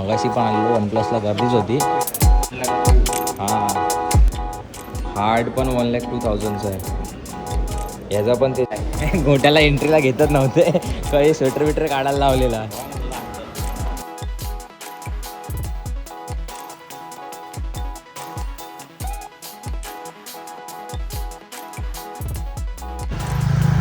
मगाशी पण आलेलो वन प्लसला गर्दीच होती. हां हार्ड पण 1,02,000चं आहे. याचा पण ते गोट्याला एंट्रीला घेतच नव्हते, काही स्वेटर बिटर काढायला लावलेला.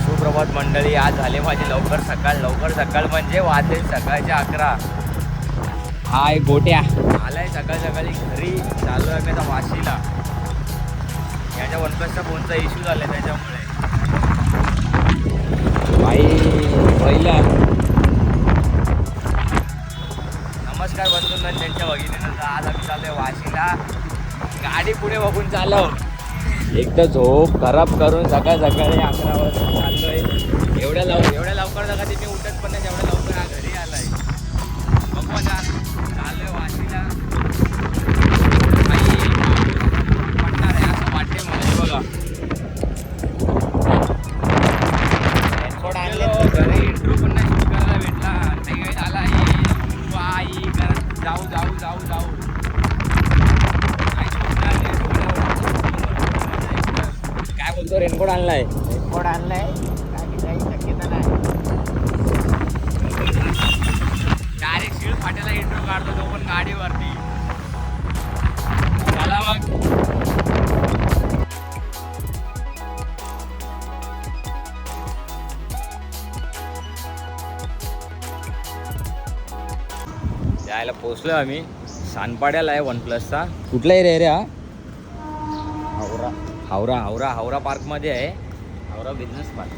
सुप्रभात मंडळी, आज झाले माझी लवकर सकाळ म्हणजे वाजले सकाळचे 11. हा एक गोट्या आलाय सकाळी घरी. चालू आहे मी आता वाशीला. याच्या वन प्लसच्या फोनचा इश्यू झालाय त्याच्यामुळे भाई. पहिला नमस्कार बंधूंना त्यांच्या भगिनीनंतर आज आम्ही चालू आहे वाशीला. गाडी पुढे बघून चालव. एक तर झोप खराब करून सकाळी 11 वाजता चाललो आहे. एवढ्या लवकर जागा ते मी उठत पण नाही, एवढ्या लवकर हा घरी आलाय. बघू आता चालू आहे वाशीला. पडणार आहे असं वाटते मला. बघा घरी इंट्रो पण नाही शूट करायला भेटला. काही वेळ झाला आई करत जाऊ काय बोलतो. रेनकोट आणलाय काही शक्यता नाही. डायरेक्ट शिळ फाट्याला इंट्रो काढतो तो पण गाडीवरती. चला मग. यायला पोचलो आम्ही. सानपाड्याला आहे वन प्लसचा. कुठला एरिया रे हा? हावरा पार्कमध्ये आहे. Howrah business park.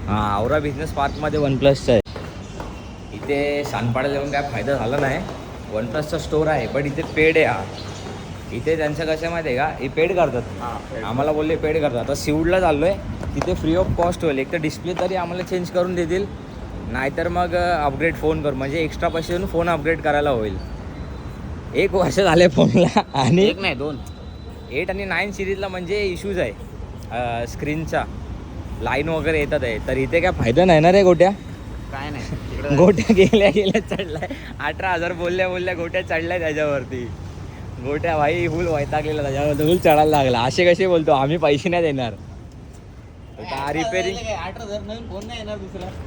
हां हावरा बिझनेस पार्कमध्ये वन प्लसचं आहे. इथे सानपाड्याला येऊन काय फायदा झाला नाही. वन प्लसचा स्टोर आहे पण इथे पेड आहे. हा इथे त्यांचं कसं माहिती आहे का, हे पेड करतात. आम्हाला बोलले पेड करतात. आता सिवूडला चाललो आहे. तिथे फ्री ऑफ कॉस्ट होईल. एक तर डिस्प्ले तरी आम्हाला चेंज करून देतील, नाहीतर मग अपग्रेड फोन कर, म्हणजे एक्स्ट्रा पैसे देऊन फोन अपग्रेड करायला होईल. 1 वर्ष झाले फोनला. आणि 1 नाही 2 8 आणि 9 सिरीजला म्हणजे इश्यूज आहे स्क्रीनचा. लाईन वगैरे येतात आहे. तर इथे काय फायदा नाही ना रे गोट्या. काय नाही गोट्या गेल्या चढलाय. 18,000 बोलल्या गोट्या चढलाय त्याच्यावरती. गोट्या भाई फुल वैतागलेला त्याच्यावर. फुल चढायला लागला. असे कसे बोलतो आम्ही पैसे नाही देणार.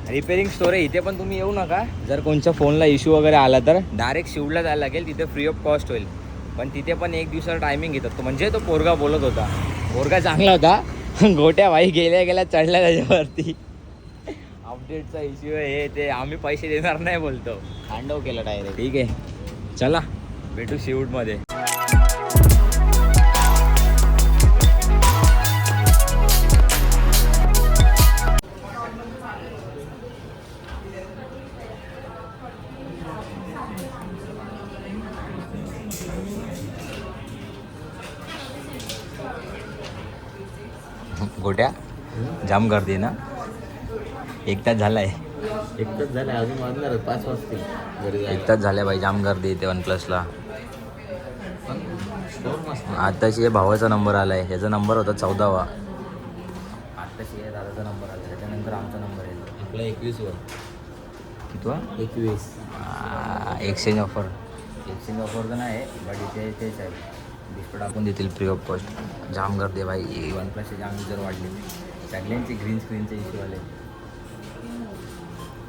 रिपेरिंग स्टोर आहे इथे पण तुम्ही येऊ नका. जर कोणत्या फोनला इश्यू वगैरे आला तर डायरेक्ट शिवला जायला लागेल. तिथे फ्री ऑफ कॉस्ट होईल. पण तिथे पण 1 दिवसाचा टायमिंग घेतात. तो म्हणजे तो पोरगा बोलत होता. पोरगा चांगला होता. गोट्या भाई गेल्या चढल्या त्याच्यावरती. अपडेटचा इश्यू आहे हे ते, आम्ही पैसे देणार नाही बोलतो. तांडव केलं डायरेक्ट. ठीक आहे चला भेटू शिवूडमध्ये. गोट्या जाम गर्दी ना. 1 तास झालाय. 1 तास झाला अजून वाजणार 5 वाजतील घरी. 1 तास झाले बाई. जाम गर्दी येते वन प्लसला. आताशी भावाचा नंबर आलाय. याचा नंबर होता 14वा. आताशी दादाचा नंबर आला. त्याच्यानंतर आमचा नंबर येईल. आपला 21 वर कितवा 21. एक्सचेंज ऑफर तर नाही बट इथे तेच आहे. डिस्प्ले टाकून देतील फ्री ऑफ कॉस्ट. जाम गर्दी भाई. वन प्लसचे जाम युजर वाढले. सगळ्यांचे ग्रीन स्क्रीनचे इश्यू आले.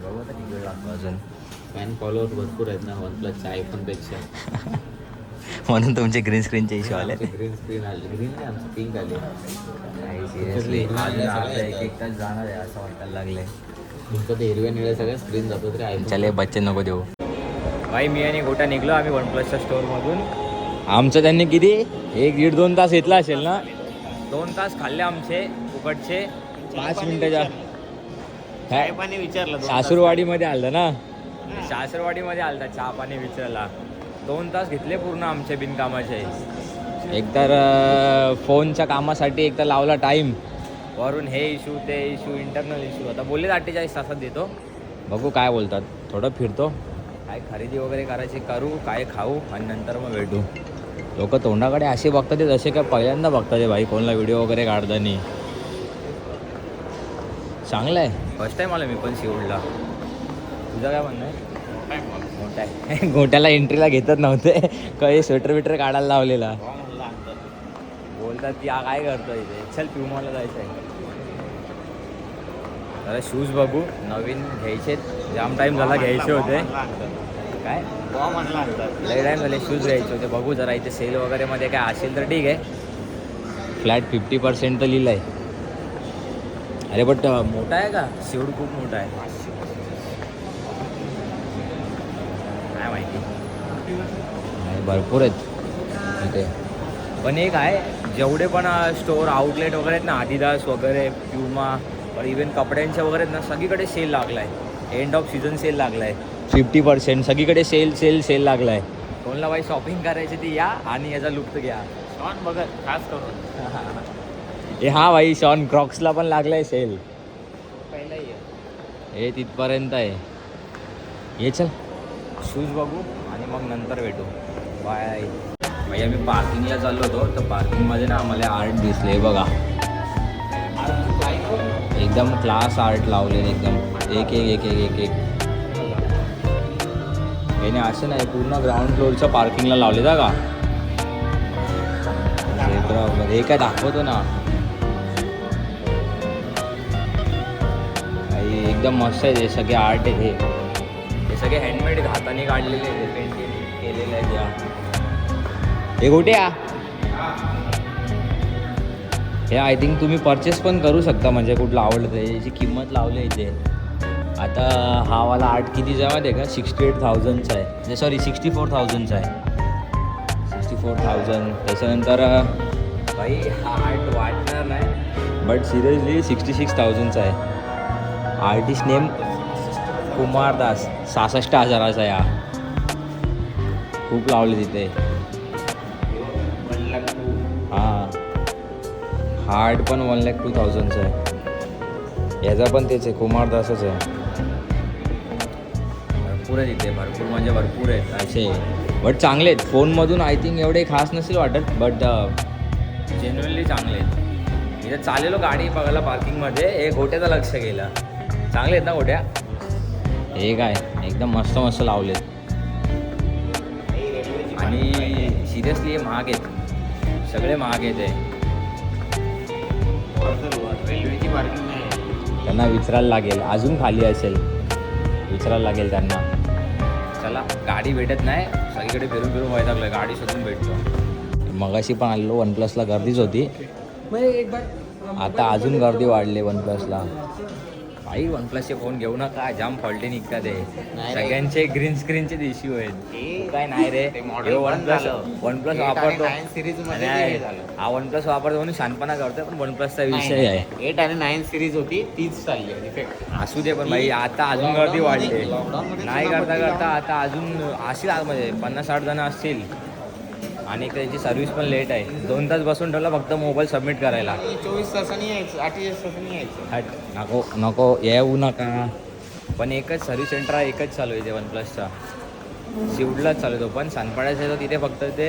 बघू आता किती वेळ लागतो अजून. फॅन फॉलोअर भरपूर आहेत ना वन प्लसच्या आयफोनपेक्षा. म्हणून तुमचे ग्रीन स्क्रीनचे इश्यू आले. ग्रीन स्क्रीन आले. ग्रीन नाही आमचं पिंक आले. नाही सिरियसली अजून आपलं 1 तास जाणार आहे असं वाटायला लागलंय. तुमचं ते हिरव्या निळ्या सगळ्या स्क्रीन जातो तरी आयफोन. चले बच्चे नको देऊ भाई. मी आणि गोटा निघलो आम्ही वन प्लसच्या स्टोअरमधून. आमचं त्यांनी किती 1-1.5-2 तास घेतला असेल ना. 2 तास खाल्ले आमचे फुकटचे. 5 मिनिटाच्या काय पाणी विचारलं. सासूरवाडीमध्ये आलं ना. सासूरवाडीमध्ये आलता चहा पाणी विचारायला. 2 तास घेतले पूर्ण आमचे बिनकामाचे. एकतर फोनच्या कामासाठी एकतर लावला टाईम, वरून हे इश्यू ते इश्यू इंटरनल इश्यू. आता बोलले 48 तासात देतो. बघू काय बोलतात. थोडं फिरतो, काय खरेदी वगैरे करायची करू, काय खाऊ आणि नंतर मग भेटू. लोक तोंडाकडे असे बघतात ते जसे काय पहिल्यांदा बघतात ते भाई कोणाला व्हिडिओ वगैरे काढताना. चांगलं आहे. फर्स्ट टाईम आलं मी पण शिवडला. तुझं काय म्हणणं आहे? मोठा आहे. गोट्याला एंट्रीला घेतच नव्हते, काही स्वेटर बिटर काढायला लावलेला. बोलतात ती काय करतो इथे, चल प्युमाला जायचं आहे. जरा शूज बघू, नवीन घ्यायचे, जाम टाईम झाला घ्यायचे होते. काय लय टाईम झाले शूज घ्यायचे होते. बघू जरा इथे सेल वगैरे मध्ये काय असेल तर ठीक आहे. फ्लॅट 50% तर लिहिलं आहे. अरे बट मोठा आहे का, शेवड खूप मोठा आहे, काय माहिती. भरपूर आहेत इथे. पण एक आहे, जेवढे पण स्टोर आउटलेट वगैरे आहेत ना, आदिदास वगैरे, प्युमा, और इवन कपड्यांच्या वगैरे आहेत ना, सगळीकडे सेल लागला आहे. एंड ऑफ सीझन सेल लागला आहे. 50% सगळीकडे सेल सेल सेल लागला आहे. कोणाला बाई शॉपिंग करायची ती या आणि याचा लुप्त घ्या. शॉन बघत खास करून ए हा भाई, शॉन क्रॉक्सला पण लागलाय सेल. पहिला हे तिथपर्यंत आहे. ये चल शूज बघू आणि मग नंतर भेटू. बाय. भाई आम्ही पार्किंगला चाललो होतो, तर पार्किंगमध्ये ना आम्हाला आर्ट दिसले बघा. एकदम क्लास आर्ट लावलेले, एकदम एक एक एक एक एक एक. याने असं नाही, पूर्ण ग्राउंड फ्लोअरच्या पार्किंगला लावले का. हे काय दाखवतो ना, एकदम मस्त आहे. हे सगळे आर्ट आहे, हे सगळे हँडमेड हाताने काढलेले आहे, पेंटिंग केलेले आहेत. या हे कुठे या, हे आय थिंक तुम्ही परचेस पण करू शकता, म्हणजे कुठलं आवडतं याची किंमत लावली आहे इथे. आता हा वाला आर्ट किती जेव्हा आहे का, 68,000चा आहे, सॉरी 64,000चा आहे. 64,000. त्याच्यानंतर भाई हा आर्ट वाटणार नाही, बट सिरियसली 66,000चा आहे. आर्टिस्ट नेम कुमार दास, 66,000चा आहे हा. खूप लावले तिथे. हां, हार्ट पण 1,02,000चा आहे. याचा पण तेच आहे, कुमार दासच आहे. भरपूर आहे तिथे, भरपूर म्हणजे भरपूर आहेत असे, बट चांगले आहेत. फोनमधून आय थिंक एवढे खास नसेल वाटत, बट जेन्युअनली चांगले आहेत. इथे चालेलो गाडी बघायला पार्किंगमध्ये, हे गोट्याचं लक्ष गेलं. चांगले आहेत ना गोट्या, हे काय एकदम मस्त मस्त लावलेत. आणि सिरियसली हे महाग आहेत, सगळे महाग आहेत. रेल्वेची पार्किंग नाही, त्यांना विचारायला लागेल, अजून खाली असेल, विचारायला लागेल त्यांना. चला, गाडी भेटत नाही, सगळीकडे फिरून फिरून व्हायला लागलं, गाडी शोधून भेटतो. मगाशी पण आलेलो, वन प्लसला गर्दीच होती, आता अजून गर्दी वाढली वन प्लसला. भाई वन प्लसचे फोन घेऊ नका, जाम फॉल्टी निघतात ते. सगळ्यांचे ग्रीन स्क्रीनचे इश्यू आहेत. काय नाही रे, वन प्लस वापरतो, हा वन प्लस वापरतो म्हणून शानपणा करतोय, पण वन प्लसचा विषय आहे. 8 आणि 9 सिरीज होती, तीच चालली आहे डिफेक्ट. असू दे, पण भाई आता अजून गर्दी वाढली. नाही करता करता आता अजून अशी म्हणजे 50-60 जण असतील, आणि त्याची सर्व्हिस पण लेट आहे. 2 तास बसून ठेवला फक्त मोबाईल सबमिट करायला. 24 तासांनी यायचं, 48 तासांनी यायचं. हट, नको नको येऊ नका. पण एकच सर्व्हिस सेंटर आहे, एकच चालू आहे ते वन प्लसचा, शिवडलाच चालू आहे तो. पण सानपाड्याचा येतो तिथे फक्त ते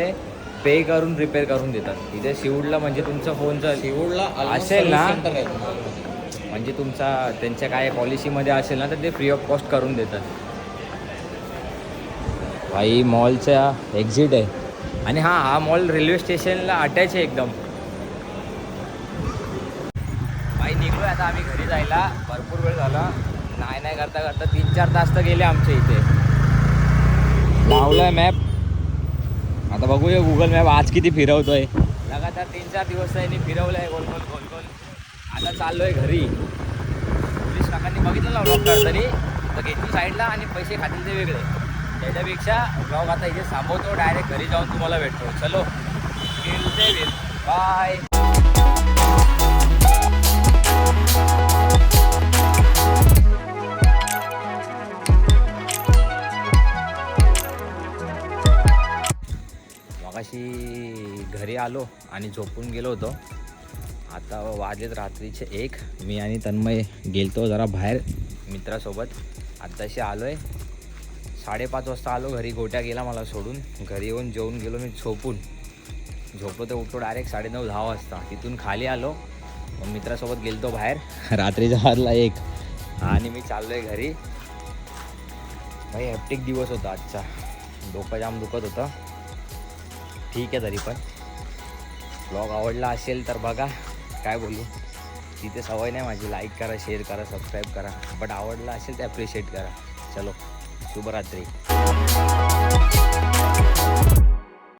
पे करून रिपेअर करून देतात. इथे शिवडला म्हणजे तुमचा फोनचा शिवडला असेल ना, म्हणजे तुमचा त्यांच्या काय पॉलिसीमध्ये असेल ना, तर ते फ्री ऑफ कॉस्ट करून देतात. भाई मॉलचा एक्झिट आहे, आणि हा मॉल रेल्वे स्टेशनला अटॅच आहे एकदम. भाई निघलोय आता आम्ही घरी जायला, भरपूर वेळ झाला. नाही करता करता 3-4 तास तर गेले आमच्या इथे. लावलाय मॅप, आता बघूया गुगल मॅप आज किती फिरवतोय. लगातार 3-4 दिवस त्यांनी फिरवलंय गोल गोल गोल गोल. आता चाललोय घरी. पोलीस काकांनी बघितलं ना ब्लॉग करताना, तर घेतली साईडला आणि पैसे खातील ते वेगळे. त्याच्यापेक्षा ब्लॉग आता इथे थांबवतो, डायरेक्ट घरी जाऊन तुम्हाला भेटतो. चलो, बाय. मगाशी घरी आलो आणि झोपून गेलो होतो. आता वाजलेत रात्रीचे 1. मी आणि तन्मय गेलतो जरा बाहेर मित्रासोबत. आत्ताशी आलो आहे, 5:30 वाजता आलो घरी. गोट्या गेला मला सोडून. घरी येऊन जेवून गेलो मी, झोपलो तर उठलो डायरेक्ट 9:30-10 वाजता. तिथून खाली आलो, मग मित्रासोबत गेलतो बाहेर. रात्रीचा वाजला 1 आणि मी चाललो आहे घरी. भाई हॅप्टिक दिवस होता आजचा, डोकं जाम दुखत होतं. ठीक आहे तरी पण ब्लॉग आवडला असेल तर बघा, काय बोलू, तिथे सवय नाही माझी लाईक करा, शेअर करा, सबस्क्राईब करा, बट आवडला असेल तर ॲप्रिशिएट करा. चलो शुभरात्री.